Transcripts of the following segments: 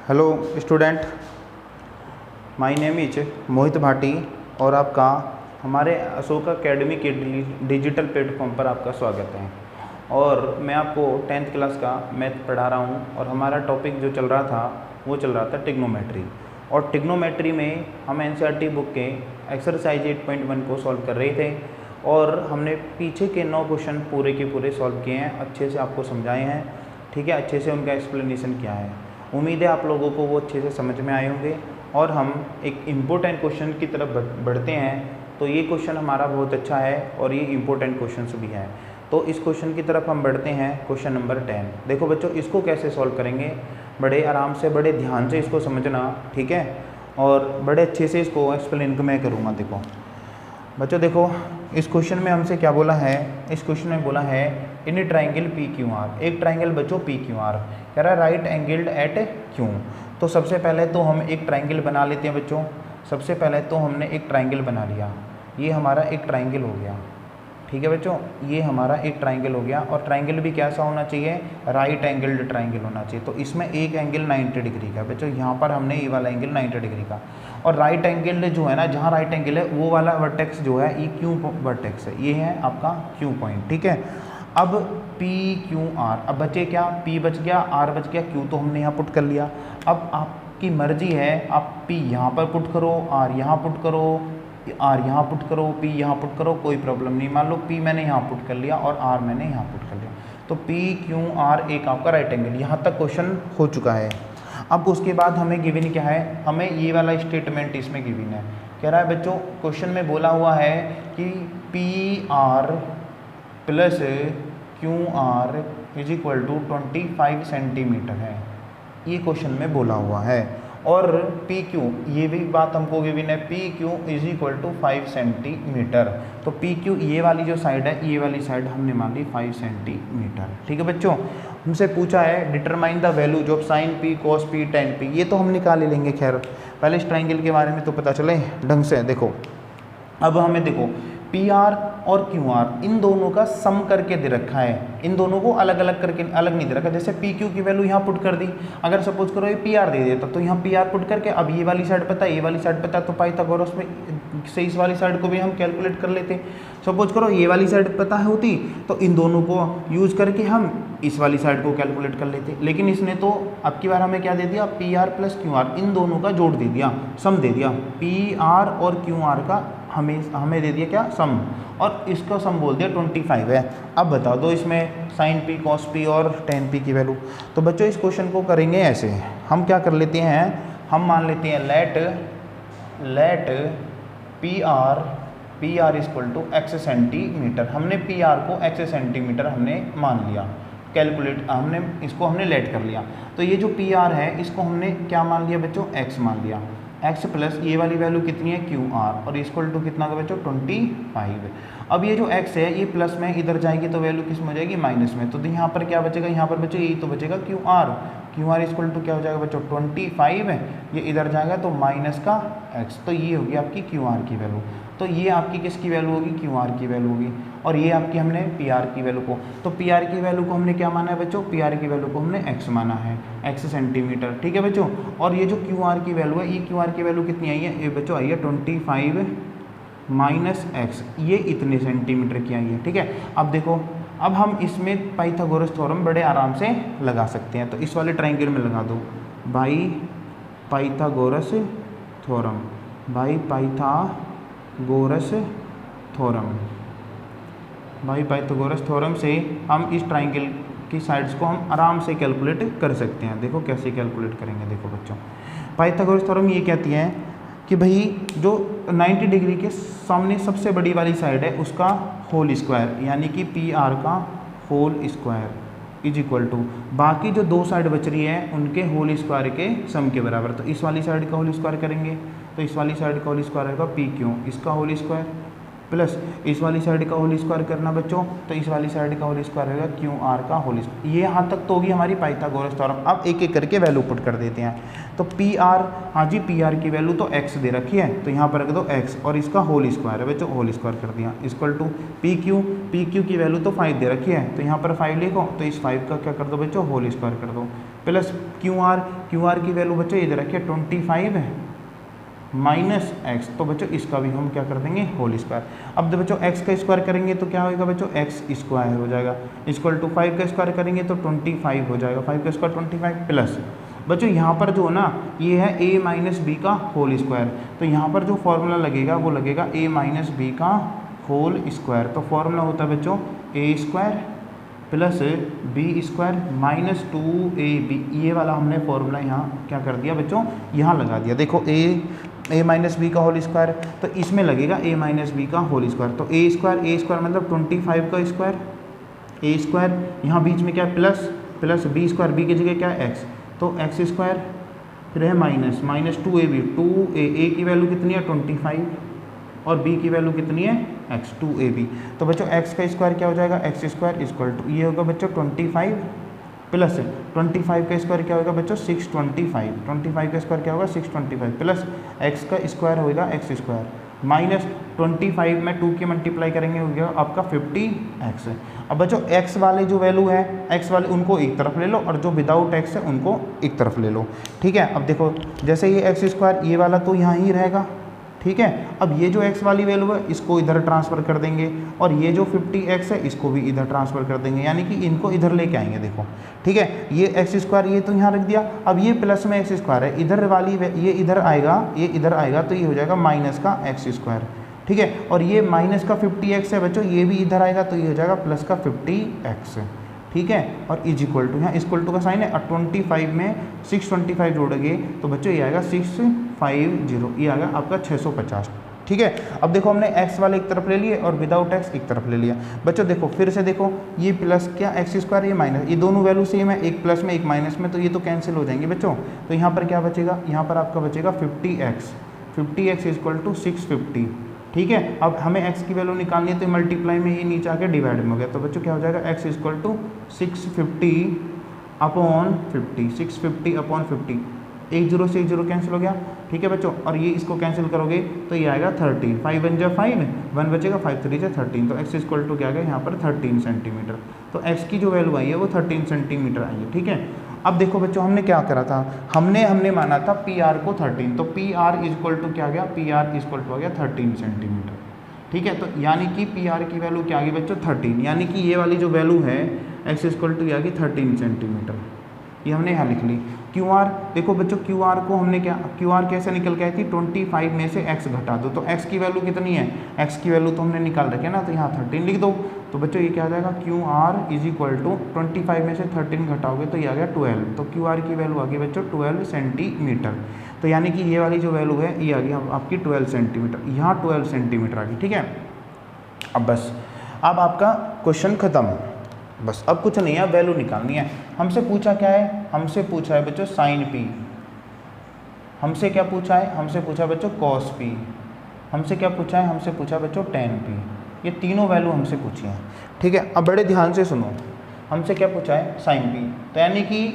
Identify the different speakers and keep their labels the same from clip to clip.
Speaker 1: Hello student, my name is Mohit Bhati और आपका हमारे अशोक अकेडमी के डिजिटल प्लेटफॉर्म पर आपका स्वागत है। और मैं आपको 10th क्लास का मैथ पढ़ा रहा हूं और हमारा टॉपिक जो चल रहा था वो चल रहा था ट्रिग्नोमेट्री। और ट्रिग्नोमेट्री में हम एनसीईआरटी बुक के एक्सरसाइज 8.1 को सॉल्व कर रहे थे और हमने पीछे के 9 क्वेश्चन पूरे के पूरे सॉल्व किए हैं, अच्छे से आपको समझाए हैं। ठीक है, अच्छे से उनका एक्सप्लेनेशन किया है। उम्मीद है आप लोगों को वो अच्छे से समझ में आए होंगे। और हम एक इम्पोर्टेंट क्वेश्चन की तरफ बढ़ते हैं। तो ये क्वेश्चन हमारा बहुत अच्छा है और ये इम्पोर्टेंट क्वेश्चन भी है। तो इस क्वेश्चन की तरफ हम बढ़ते हैं, क्वेश्चन नंबर 10। देखो बच्चों, इसको कैसे सॉल्व करेंगे, बड़े आराम से बड़े ध्यान से इसको समझना, ठीक है, और बड़े अच्छे से इसको एक्सप्लेन मैं करूँगा। देखो बच्चों, देखो इस क्वेश्चन में हमसे क्या बोला है, इस क्वेश्चन में बोला है in triangle P Q R. एक ट्राइंगल बच्चों पी क्यू आर कह रहा है राइट एंगल्ड एट क्यू। तो सबसे पहले तो हम एक ट्राइंगल बना लेते हैं बच्चों। सबसे पहले तो हमने एक ट्राइंगल बना लिया, ये हमारा एक ट्राइंगल हो गया। ठीक है बच्चों, ये हमारा एक ट्राइंगल हो गया। और ट्राइंगल भी कैसा होना चाहिए, राइट एंगल्ड ट्राइंगल होना चाहिए। तो इसमें एक एंगल 90 डिग्री का बच्चों, यहाँ पर हमने ये वाला एंगल 90 डिग्री का। और राइट एंगल जो है ना, जहाँ राइट एंगल है वो वाला वर्टेक्स जो है ये क्यू वर्टेक्स है, ये है आपका क्यू पॉइंट। ठीक है, अब पी क्यू आर, अब बचे क्या, पी बच गया, आर बच गया, क्यू तो हमने यहाँ पुट कर लिया। अब आपकी मर्जी है, आप पी यहाँ पर पुट करो, आर यहाँ पुट करो, आर यहाँ पुट करो, पी यहाँ पुट करो, कोई प्रॉब्लम नहीं। मान लो पी मैंने यहाँ पुट कर लिया और आर मैंने यहाँ पुट कर लिया। तो पी क्यू आर एक आपका राइट एंगल, यहाँ तक क्वेश्चन हो चुका है। अब उसके बाद हमें गिवन क्या है, हमें ये वाला स्टेटमेंट इसमें गिवन है। कह रहा है बच्चों, क्वेश्चन में बोला हुआ है कि P R plus Q R is equal to 25 centimetre है, ये क्वेश्चन में बोला हुआ है। और पी क्यू, ये भी बात हमको गिवन है, P Q is equal to 5 centimetre. तो पी क्यू ये वाली जो साइड है, ये वाली साइड हमने मान ली 5 सेंटीमीटर। ठीक है बच्चों, हमसे पूछा है determine the values of sine P, cos P, ten P. ये तो हम निकाल ही लेंगे, खैर पहले इस ट्राइंगल के बारे में तो पता चले ढंग से। देखो अब हमें देखो पी आर और क्यू आर इन दोनों का सम करके दे रखा है, इन दोनों को अलग अलग करके अलग नहीं दे रखा। जैसे पी क्यू की वैल्यू यहाँ पुट कर दी, अगर सपोज करो ये पी आर दे देता तो यहाँ पी आर पुट करके, अब ये वाली साइड पता है, ये वाली साइड पता है, तो पाइथागोरस में से इस वाली साइड को भी हम कैलकुलेट कर लेते। सपोज करो ये वाली साइड पता है होती तो इन दोनों को यूज़ करके हम इस वाली साइड को कैलकुलेट कर लेते। लेकिन इसने तो अब की बार हमें क्या दे दिया, P R plus Q R, इन दोनों का जोड़ दे दिया, सम दे दिया। पी आर और क्यू आर का हमें दे दिया क्या, सम, और इसका सम बोल दिया 25 है। अब बता दो इसमें साइन पी, कॉस पी और टेन पी की वैल्यू। तो बच्चों इस क्वेश्चन को करेंगे ऐसे, हम क्या कर लेते हैं, हम मान लेते हैं let P R equal to X centimetre. हमने पी आर को एक्स सेंटीमीटर हमने मान लिया, कैलकुलेट हमने लेट कर लिया। तो ये जो पी आर है इसको हमने क्या मान लिया बच्चों, एक्स मान लिया। एक्स प्लस ये वाली वैल्यू कितनी है, क्यू आर, और इक्वल टू कितना का बच्चों 25। अब ये जो एक्स है ये प्लस में इधर जाएगी तो वैल्यू किस में हो जाएगी, माइनस में। तो यहाँ पर क्या बचेगा, यहाँ पर बच्चों यही तो बचेगा क्यू आर इक्वल टू क्या हो जाएगा बच्चों 25 है, ये इधर जाएगा तो माइनस का एक्स। तो ये होगी आपकी क्यू आर की वैल्यू। तो ये आपकी किसकी वैल्यू होगी, क्यू आर की वैल्यू होगी। और ये आपकी हमने पी आर की वैल्यू को, तो पी आर की वैल्यू को हमने क्या माना है बच्चों, पी आर की वैल्यू को हमने एक्स माना है, एक्स सेंटीमीटर। ठीक है बच्चों, और ये जो क्यू आर की वैल्यू है, ये क्यू आर की वैल्यू कितनी आई है, ये बच्चों आई है 25 माइनस एक्स, ये इतने सेंटीमीटर की आई है। ठीक है, अब देखो, अब हम इसमें पाइथागोरस थ्योरम बड़े आराम से लगा सकते हैं। तो इस वाले ट्राइंगल में लगा दो, by Pythagoras theorem, by Pythagoras theorem से हम इस ट्राइंगल की साइड्स को हम आराम से कैलकुलेट कर सकते हैं। देखो कैसे कैलकुलेट करेंगे, देखो बच्चों, पाइथागोरस थ्योरम ये कहती है कि भाई जो 90 डिग्री के सामने सबसे बड़ी वाली साइड है उसका होल स्क्वायर, यानी कि पी आर का whole square is equal to बाकी जो दो साइड बच रही है उनके होल स्क्वायर के सम के बराबर। तो इस वाली साइड का होल स्क्वायर करेंगे तो इस वाली साइड का होल स्क्वायर आएगा पी क्यू, इसका होल स्क्वायर प्लस इस वाली साइड का होल स्क्वायर करना बच्चों, तो इस वाली साइड का होल स्क्वायर होगा क्यू आर का होल स्क्वायर। ये यहाँ तक तो होगी हमारी पाइथागोरस थ्योरम। अब एक एक करके वैल्यू पुट कर देते हैं। तो पी आर, हाँ जी पी आर की वैल्यू तो एक्स दे रखी है, तो यहाँ पर रख दो एक्स और इसका होल स्क्वायर है बच्चों, होल स्क्वायर कर दिया इक्वल टू पी क्यू की वैल्यू तो 5 दे रखी है, तो यहाँ पर 5 लिखो, तो इस 5 का क्या कर दो बच्चों, होल स्क्वायर कर दो, प्लस क्यू आर की वैल्यू बच्चों ये दे रखी है 25 है माइनस एक्स, तो बच्चों इसका भी हम क्या कर देंगे, होल स्क्वायर। अब तो बच्चों एक्स का स्क्वायर करेंगे तो क्या होगा बच्चों, एक्स स्क्वायर हो जाएगा, इक्वल टू 5 का स्क्वायर करेंगे तो 25 हो जाएगा, 5 का स्क्वायर 25 प्लस बच्चों यहाँ पर जो है ना ये है a माइनस बी का होल स्क्वायर, तो यहाँ पर जो फॉर्मूला लगेगा वो लगेगा a माइनस बी का होल स्क्वायर। तो फॉर्मूला होता है बच्चों a square plus B square minus 2ab, ये वाला हमने फॉर्मूला यहाँ क्या कर दिया बच्चों, यहाँ लगा दिया। देखो a माइनस बी का होल स्क्वायर, तो इसमें लगेगा a माइनस बी का होल स्क्वायर, तो a स्क्वायर मतलब 25 का स्क्वायर, a स्क्वायर यहाँ बीच में क्या है प्लस बी स्क्वायर, बी की जगह क्या है x, तो एक्स स्क्वायर फिर है माइनस 2ab, 2a की वैल्यू कितनी है 25 और b की वैल्यू कितनी है x, 2ab। तो बच्चों x का स्क्वायर क्या हो जाएगा, एक्स स्क्वायर इक्वल टू ये होगा बच्चों 25 प्लस 25 का स्क्वायर क्या होगा बच्चों 625, 25 का स्क्वायर क्या होगा 625 प्लस x का स्क्वायर होगा एक्स स्क्वायर माइनस 25 में 2 की मल्टीप्लाई करेंगे हो गया आपका 50x। अब बच्चों x वाले जो वैल्यू है x वाले उनको एक तरफ ले लो और जो विदाउट x है उनको एक तरफ ले लो, ठीक है। अब देखो जैसे ये एक्स स्क्वायर ये वाला तो यहाँ ही रहेगा, ठीक है। अब ये जो x वाली वैल्यू है इसको इधर ट्रांसफ़र कर देंगे और ये जो 50x है इसको भी इधर ट्रांसफ़र कर देंगे, यानी कि इनको इधर लेके आएंगे, देखो ठीक है। ये एक्स स्क्वायर ये तो यहाँ रख दिया, अब ये प्लस में एक्स स्क्वायर है, इधर वाली ये इधर आएगा तो ये हो जाएगा माइनस का एक्स स्क्वायर, ठीक है। और ये माइनस का 50x है बच्चों, ये भी इधर आएगा तो ये हो जाएगा प्लस का 50x, ठीक है। और इज इक्वल टू, यहाँ इक्वल टू का साइन है और 25 में 625 जोड़ेंगे तो बच्चों ये आएगा 650, ये आएगा आपका 650, ठीक है। अब देखो हमने x वाले एक तरफ ले लिए और विदाउट x एक तरफ ले लिया। बच्चों देखो फिर से देखो ये प्लस क्या एक्स स्क्वायर ये माइनस, ये दोनों वैल्यू सेम है, एक प्लस में एक माइनस में, तो ये तो कैंसिल हो जाएंगे बच्चों। तो यहाँ पर क्या बचेगा, यहाँ पर आपका बचेगा 50x इक्वल टू 650, ठीक है। अब हमें x की वैल्यू निकालनी है तो मल्टीप्लाई में ये नीचे आके डिवाइड में हो गया, तो बच्चों क्या हो जाएगा x इक्वल टू 650 अपॉन 50, एक जीरो से एक जीरो कैंसिल हो गया, ठीक है बच्चों। और ये इसको कैंसिल करोगे तो ये आएगा 13, 5 1 जा 5, 1 बचेगा 5 3 जा 13, तो x इक्वल टू क्या आ गया यहाँ पर 13 सेंटीमीटर। तो x की जो वैल्यू आई है वो 13 सेंटीमीटर आई है, ठीक है। अब देखो बच्चों हमने क्या करा था, हमने माना था पी आर को 13, तो पी आर इक्वल टू क्या आ गया, पी आर इक्वल टू आ गया 13 सेंटीमीटर, ठीक है। तो यानी कि पी आर की वैल्यू क्या आ गई बच्चों 13, यानी कि ये वाली जो वैल्यू है एक्स इक्वल टू आ गई 13 सेंटीमीटर, ये हमने यहाँ लिख ली। क्यू आर देखो बच्चों, क्यू आर को हमने क्या, क्यू आर कैसे निकल के आई थी, 25 में से x घटा दो, तो x की वैल्यू कितनी है, x की वैल्यू तो हमने निकाल रखी है ना, तो यहाँ 13 लिख दो। तो बच्चों ये क्या आ जाएगा, Q R is equal to 25 में से 13 घटाओगे तो ये आ गया 12, तो क्यू आर की वैल्यू आ गई बच्चों 12 सेंटीमीटर। तो यानी कि ये वाली जो वैल्यू है ये आ गई आपकी 12 सेंटीमीटर, यहाँ 12 सेंटीमीटर आ गई, ठीक है। अब बस अब आपका क्वेश्चन खत्म, बस अब कुछ नहीं है, वैल्यू निकालनी है। हमसे पूछा क्या है, हमसे पूछा है बच्चों साइन पी, हमसे क्या पूछा है, हमसे पूछा बच्चों कॉस पी, हमसे क्या पूछा है, हमसे पूछा बच्चों टेन पी, ये तीनों वैल्यू हमसे पूछी हैं, ठीक है। अब बड़े ध्यान से सुनो, हमसे क्या पूछा है साइन पी, तो यानी कि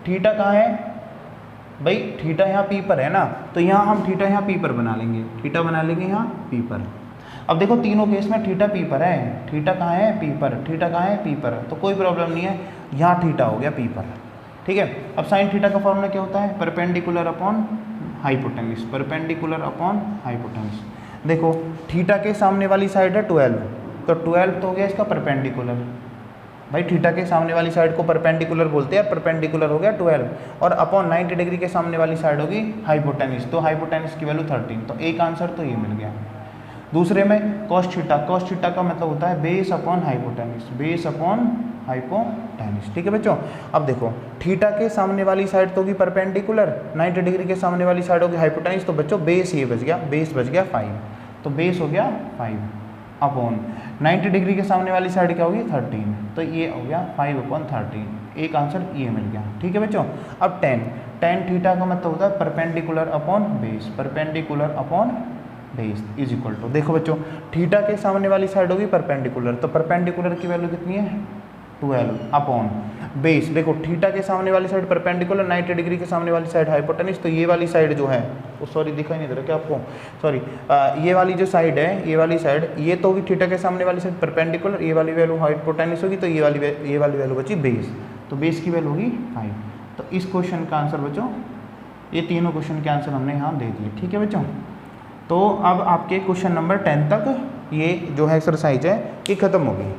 Speaker 1: थीटा कहाँ है भाई, थीटा यहाँ पी पर है ना, तो यहाँ हम थीटा यहाँ पी पर बना लेंगे, थीटा बना लेंगे यहाँ पी पर। अब देखो तीनों केस में थीटा पी पर है, थीटा कहाँ है पी पर, थीटा कहाँ है पी पर, तो कोई प्रॉब्लम नहीं है, यहाँ थीटा हो गया पी पर, ठीक है। अब साइन थीटा का फॉर्मूला क्या होता है, perpendicular upon hypotenuse, perpendicular upon hypotenuse. देखो थीटा के सामने वाली साइड है 12, तो 12 तो हो गया इसका परपेंडिकुलर, भाई थीटा के सामने वाली साइड को परपेंडिकुलर बोलते हैं, परपेंडिकुलर हो गया 12, और अपॉन 90 डिग्री के सामने वाली साइड होगी हाइपोटेन्यूज, तो हाइपोटेन्यूज की वैल्यू 13, तो एक आंसर तो ये मिल गया। दूसरे में कॉस थीटा, कॉस थीटा का मतलब होता है base upon hypotenuse, base upon hypotenuse, ठीक है बच्चों। अब देखो थीटा के सामने वाली साइड तो होगी परपेंडिकुलर, 90 डिग्री के सामने वाली साइड होगी हाइपोटेन्यूज, तो बच्चों बेस ये बच गया, बेस बच गया 5, तो बेस हो गया 5 अपॉन 90 डिग्री के सामने वाली साइड क्या होगी 13, तो ये हो गया 5 अपॉन 13, एक आंसर ये मिल गया, ठीक है बच्चों। अब टेन थीटा का मतलब होता है perpendicular upon base, perpendicular upon base is equal to, देखो बच्चों थीटा के सामने वाली साइड होगी परपेंडिकुलर, तो परपेंडिकुलर की वैल्यू कितनी है 12 अपॉन बेस। देखो थीटा के सामने वाली साइड परपेंडिकुलर, 90 डिग्री के सामने वाली साइड हाइपोटेन्यूज, तो ये वाली साइड जो है वो सॉरी दिखाई नहीं दे रहा क्या आपको, सॉरी ये वाली जो साइड है, ये वाली साइड, ये तो होगी थीटा के सामने वाली साइड परपेंडिकुलर, ये वाली वैल्यू हाइपोटेन्यूज होगी, तो ये वाली वैल्यू बची बेस, तो बेस की वैल्यू होगी 5। तो इस क्वेश्चन का आंसर बच्चों, ये तीनों क्वेश्चन के आंसर हमने यहाँ दे दिए, ठीक है बच्चों। तो अब आपके क्वेश्चन नंबर 10 तक ये जो है एक्सरसाइज है ये ख़त्म होगी,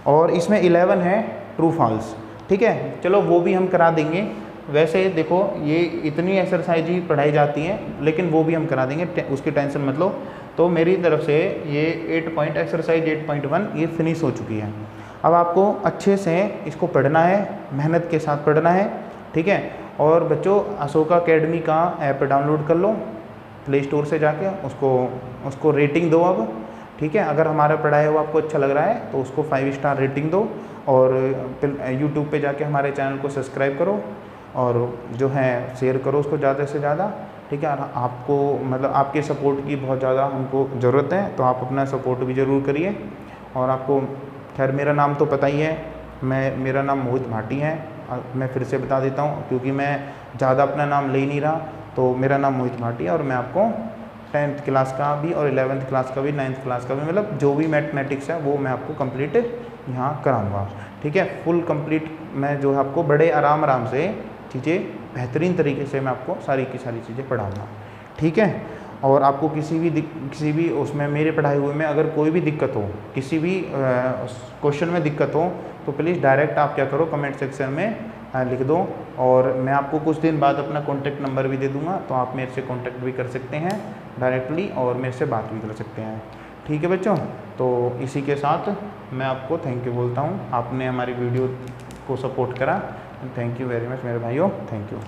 Speaker 1: और इसमें 11 है ट्रू फॉल्स, ठीक है। चलो वो भी हम करा देंगे, वैसे देखो ये इतनी एक्सरसाइज ही पढ़ाई जाती हैं, लेकिन वो भी हम करा देंगे, उसकी टेंशन मत लो। तो मेरी तरफ से ये एक्सरसाइज 8.1 ये फिनिश हो चुकी है। अब आपको अच्छे से इसको पढ़ना है, मेहनत के साथ पढ़ना है, ठीक है। और बच्चों अशोका अकेडमी का ऐप डाउनलोड कर लो प्ले स्टोर से जाके, उसको रेटिंग दो अब, ठीक है। अगर हमारा पढ़ाया हुआ आपको अच्छा लग रहा है तो उसको 5 स्टार रेटिंग दो, और यूट्यूब पे जाके हमारे चैनल को सब्सक्राइब करो, और जो है शेयर करो उसको ज़्यादा से ज़्यादा, ठीक है। आपको मतलब आपके सपोर्ट की बहुत ज़्यादा हमको ज़रूरत है, तो आप अपना सपोर्ट भी ज़रूर करिए। और आपको खैर मेरा नाम तो पता ही है, मेरा नाम मोहित भाटी है, मैं फिर से बता देता हूँ क्योंकि मैं ज़्यादा अपना नाम ले नहीं रहा, तो मेरा नाम मोहित भाटी है, और मैं आपको 10th क्लास का भी और 11th क्लास का भी 9th क्लास का भी, मतलब जो भी मैथमेटिक्स है वो मैं आपको कंप्लीट यहाँ कराऊंगा, ठीक है। फुल कंप्लीट मैं जो है आपको बड़े आराम से चीज़ें बेहतरीन तरीके से मैं आपको सारी की सारी चीज़ें पढ़ाऊँगा, ठीक है। और आपको किसी भी उसमें मेरे पढ़ाए हुए में अगर कोई भी दिक्कत हो, किसी भी क्वेश्चन में दिक्कत हो, तो प्लीज़ डायरेक्ट आप क्या करो कमेंट सेक्शन में लिख दो, और मैं आपको कुछ दिन बाद अपना कॉन्टैक्ट नंबर भी दे दूंगा, तो आप मेरे से कॉन्टैक्ट भी कर सकते हैं डायरेक्टली, और मेरे से बात भी कर सकते हैं, ठीक है बच्चों। तो इसी के साथ मैं आपको थैंक यू बोलता हूँ, आपने हमारी वीडियो को सपोर्ट करा, थैंक यू वेरी मच मेरे भाइयों, थैंक यू।